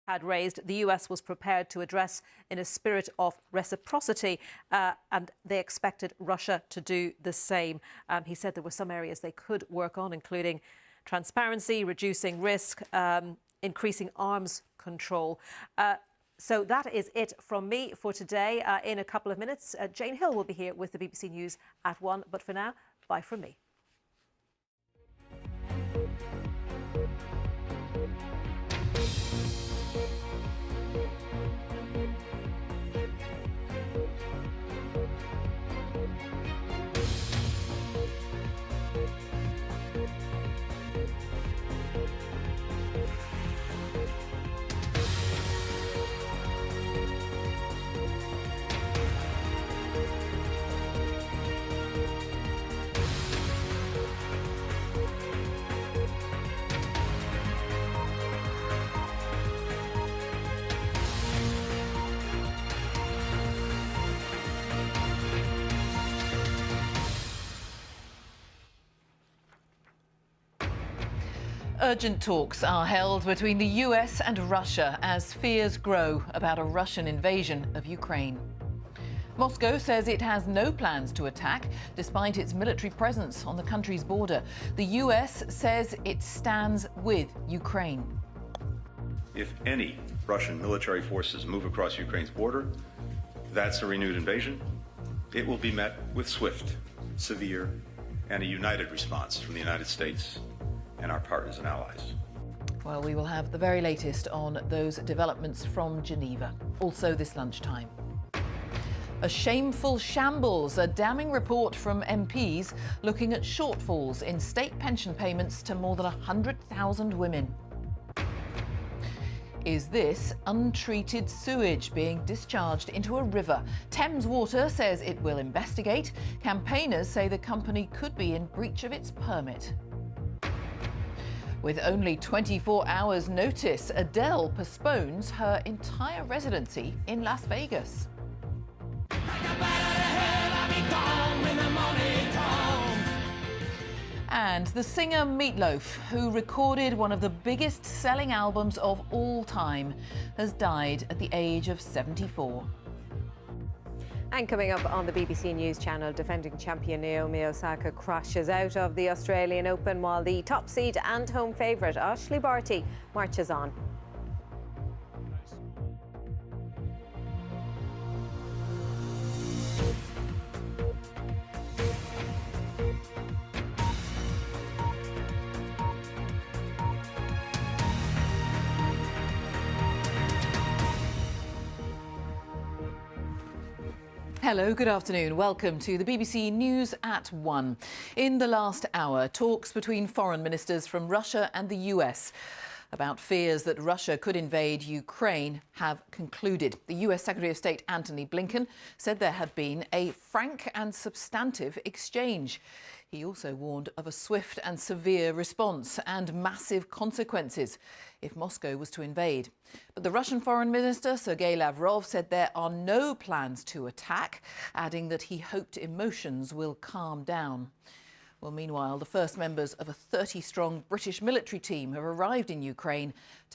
had raised, the US was prepared to address in a spirit of reciprocity, and they expected Russia to do the same. He said there were some areas they could work on, including transparency, reducing risk, increasing arms control. So that is it from me for today. In a couple of minutes, Jane Hill will be here with the BBC News at 1. But for now, bye from me. Urgent talks are held between the US and Russia as fears grow about a Russian invasion of Ukraine. Moscow says it has no plans to attack, despite its military presence on the country's border. The US says it stands with Ukraine. If any Russian military forces move across Ukraine's border, that's a renewed invasion. It will be met with swift, severe, and a united response from the United States and our partners and allies. Well, we will have the very latest on those developments from Geneva, also this lunchtime. A shameful shambles, a damning report from MPs looking at shortfalls in state pension payments to more than 100,000 women. Is this untreated sewage being discharged into a river? Thames Water says it will investigate. Campaigners say the company could be in breach of its permit. With only 24 hours' notice, Adele postpones her entire residency in Las Vegas. And the singer Meat Loaf, who recorded one of the biggest-selling albums of all time, has died at the age of 74. And coming up on the BBC News channel, defending champion Naomi Osaka crashes out of the Australian Open, while the top seed and home favourite Ashleigh Barty marches on. Hello, good afternoon. Welcome to the BBC News at 1. In the last hour, talks between foreign ministers from Russia and the US about fears that Russia could invade Ukraine have concluded. The US Secretary of State Antony Blinken said there had been a frank and substantive exchange. He also warned of a swift and severe response and massive consequences if Moscow was to invade. But the Russian Foreign Minister, Sergei Lavrov, said there are no plans to attack, adding that he hoped emotions will calm down. Well, meanwhile, the first members of a 30-strong British military team have arrived in Ukraine to